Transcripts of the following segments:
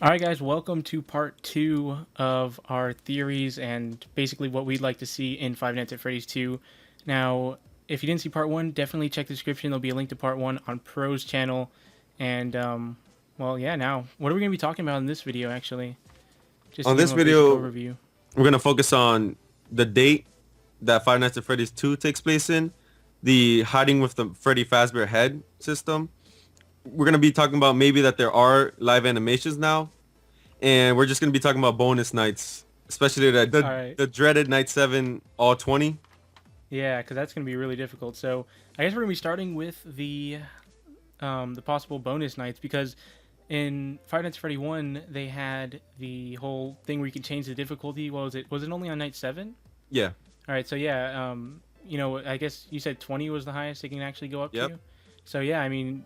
All right, guys, welcome to part two of our theories and basically what we'd like to see in Five Nights at Freddy's 2. Now, if you didn't see part one, definitely check the description. There'll be a link to part one on Pro's channel. And, well, yeah, now, what are we going to be talking about in this video, actually? Just to On give this them a basic video, overview. we're going to focus on the date that Five Nights at Freddy's 2 takes place in, the hiding with the Freddy Fazbear head system. We're going to be talking about maybe that there are live animations now, and we're just going to be talking about bonus nights, especially All right. the dreaded night 7 all 20. Yeah, because that's going to be really difficult. So, I guess we're going to be starting with the possible bonus nights because in Five Nights at Freddy 1, they had the whole thing where you could change the difficulty. What was it? Was it only on night 7? Yeah. All right, so yeah, I guess you said 20 was the highest it can actually go up Yep. to. So yeah, I mean,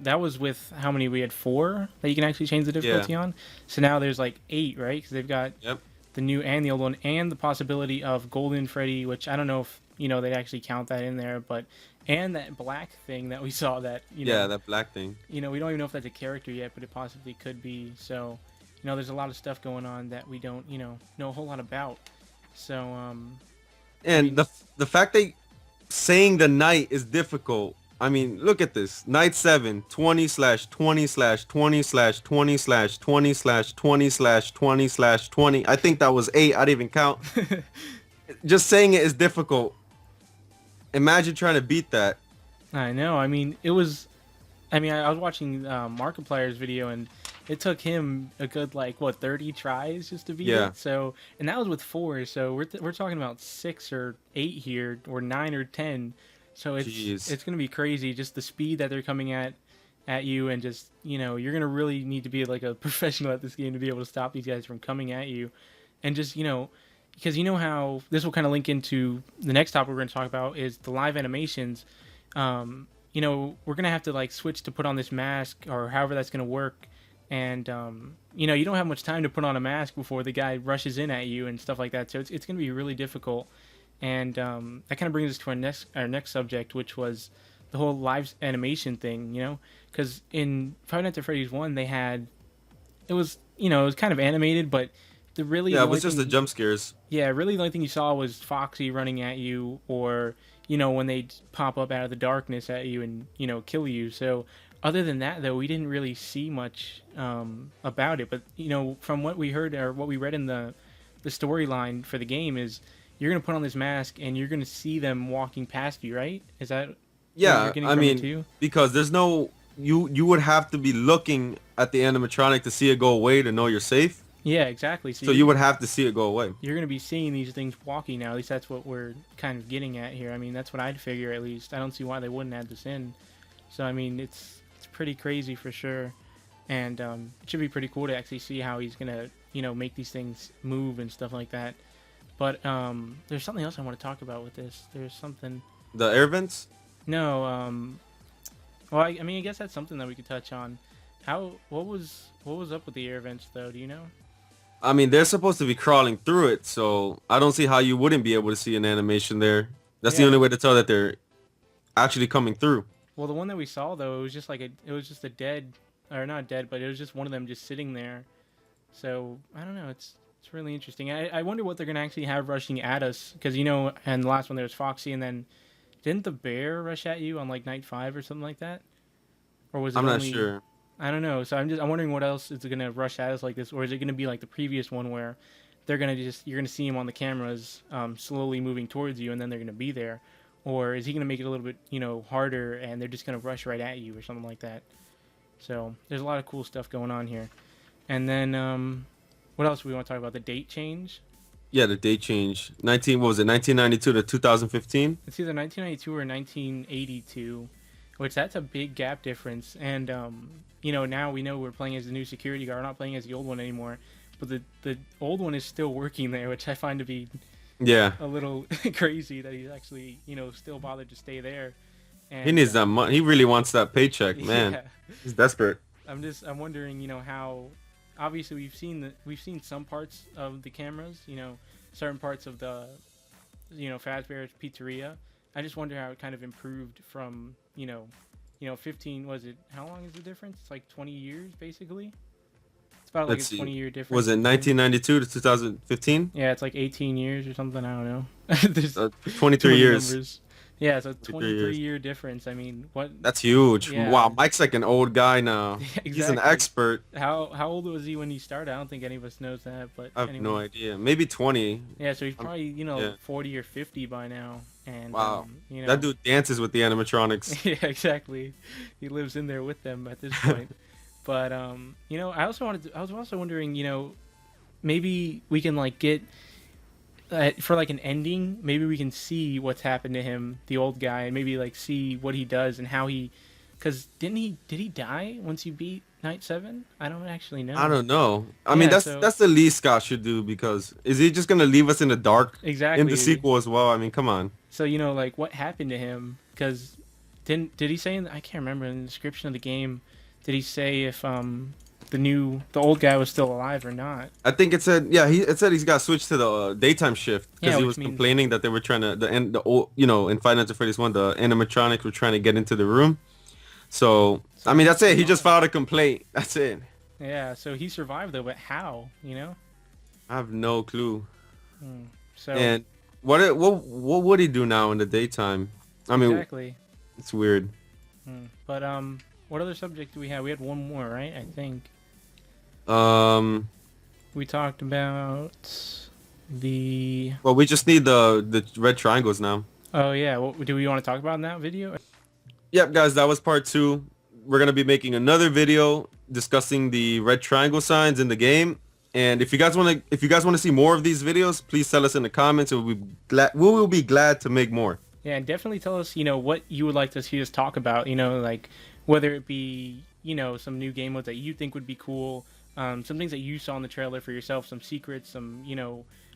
that was with how many we had 4 that you can actually change the Yeah. difficulty on. So now there's like 8, right? Because they've got Yep. the new and the old one, and the possibility of Golden Freddy, which I don't know if they'd actually count that in there, but and that black thing that we saw that Yeah, that black thing. we don't even know if that's a character yet, but it possibly could be. So there's a lot of stuff going on that we don't know a whole lot about. So I And mean, the fact that saying the night is difficult. I mean, look at this. Night 7, 20/20/20/20/20/20/20/20/20/20. I think that was 8. I didn't even count. Just saying it is difficult. Imagine trying to beat that. I know. I mean, it was. I mean, I was watching Markiplier's video, and it took him a good 30 tries just to beat Yeah. it. So, and that was with 4. So we're talking about 6 or 8 here, or 9 or 10. So Jeez. it's gonna be crazy. Just the speed that they're coming at you, and just you're gonna really need to be like a professional at this game to be able to stop these guys from coming at you, and just because how this will kind of link into the next topic we're going to talk about is the live animations. We're gonna have to switch to put on this mask or however that's gonna work, and you don't have much time to put on a mask before the guy rushes in at you and stuff like that. So it's gonna be really difficult, and that kind of brings us to our next subject, which was the whole live animation thing. Because in Five Nights at Freddy's 1, they had it was kind of animated, but Yeah, the it only was just the thing, jump scares. yeah, really the only thing you saw was Foxy running at you, or when they pop up out of the darkness at you and kill you. So other than that, though, we didn't really see much about it. But from what we heard or what we read in the storyline for the game is you're gonna put on this mask and you're gonna see them walking past you, right? Is that what you're Yeah, getting I from it mean, too? because there's no you would have to be looking at the animatronic to see it go away to know you're safe. Yeah, exactly. So So you would have to see it go away. you're going to be seeing these things walking now. At least that's what we're kind of getting at here. I mean, that's what I'd figure at least. I don't see why they wouldn't add this in. So I mean, it's pretty crazy for sure, and it should be pretty cool to actually see how he's gonna make these things move and stuff like that. But there's something else I want to talk about with this. There's something. The air vents? No. Well, I mean, I guess that's something that we could touch on. What was up with the air vents though? Do you know? I mean, they're supposed to be crawling through it, so I don't see how you wouldn't be able to see an animation there. That's the Yeah. only way to tell that they're actually coming through. Well, the one that we saw though, it was just it was just a dead, or not dead, but it was just one of them just sitting there. So I don't know. It's really interesting. I wonder what they're gonna actually have rushing at us, because and the last one there was Foxy, and then didn't the bear rush at you on night 5 or something like that, or was it I'm not only? sure. I don't know. So I'm wondering what else is gonna rush at us like this, or is it gonna be like the previous one where you're gonna see him on the cameras slowly moving towards you, and then they're gonna be there, or is he gonna make it a little bit harder and they're just gonna rush right at you or something like that. So there's a lot of cool stuff going on here. And then what else do we want to talk about? The date change. Yeah, the date change. What was it? 1992 to 2015? It's either 1992 or 1982, which that's a big gap difference. And now we know we're playing as the new security guard, we're not playing as the old one anymore. But the old one is still working there, which I find to be Yeah. a little crazy that he's actually still bothered to stay there. And He needs that money. He really wants that paycheck, man. yeah, He's desperate. I'm wondering how obviously we've seen some parts of the cameras, certain parts of the Fazbear's Pizzeria. I just wonder how it kind of improved from 15, was it, how long is the difference? It's like 20 years basically. It's about like Let's a see. 20-year difference Was it between. 1992 to 2015? Yeah, it's like 18 years or something. I don't know. There's too 23 many years. numbers. Yeah, it's a 23 years. 23-year difference. I mean, what? That's huge. Yeah, Wow, Mike's like an old guy now. He's an exactly. expert. How old was he when he started? I don't think any of us knows that, but I have no anyway. idea. Maybe 20. Yeah, so he's Um, probably, yeah. 40 or 50 by now, and Wow. That dude dances with the animatronics. yeah, exactly. He lives in there with them at this point. But I was also wondering, maybe we can like get for like an ending, maybe we can see what's happened to him, the old guy, and maybe like see what he does and how he, because did he die once you beat Night 7? I don't actually I know. don't know. I mean, Yeah, that's so that's the least Scott should do because is he just gonna leave us in the dark in the exactly. sequel as well? I mean, come on. So like what happened to him? Because did he say I can't remember in the description of the game, did he say if the old guy was still alive or not? I think it said it said he's got switched to the daytime shift because Yeah, he which was means complaining that they were trying to the old in Five Nights at Freddy's 1 the animatronics were trying to get into the room. So I so mean he that's it. He just survived. filed a complaint. That's it. Yeah, so he survived though, but how? I have no clue. Hmm. So And what would he do now in the daytime? I mean, exactly. it's weird. But what other subject do we have? We had one more, right? I think Um, we talked about the. well, we just need the red triangles now. Oh yeah, what do we want to talk about in that video? Yep, guys, that was part 2. We're gonna be making another video discussing the red triangle signs in the game. And if you guys want to see more of these videos, please tell us in the comments. We will be glad to make more. Yeah, and definitely tell us, what you would like to see us talk about. Like whether it be, some new game modes that you think would be cool, some things that you saw in the trailer for yourself, some secrets, some,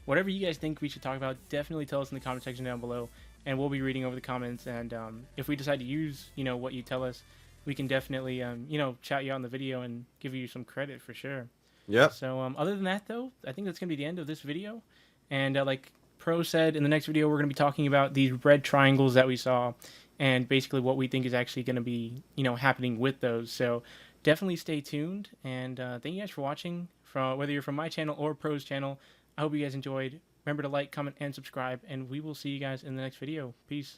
whatever you guys think we should talk about. Definitely tell us in the comment section down below, and we'll be reading over the comments. And if we decide to use, what you tell us, we can definitely, shout you out in the video and give you some credit for sure. Yep. So other than that, though, I think that's going to be the end of this video. And like Pro said, in the next video, we're going to be talking about these red triangles that we saw and basically what we think is actually going to be, happening with those. So definitely stay tuned. And thank you guys for watching, whether you're from my channel or Pro's channel. I hope you guys enjoyed. Remember to like, comment, and subscribe. And we will see you guys in the next video. Peace.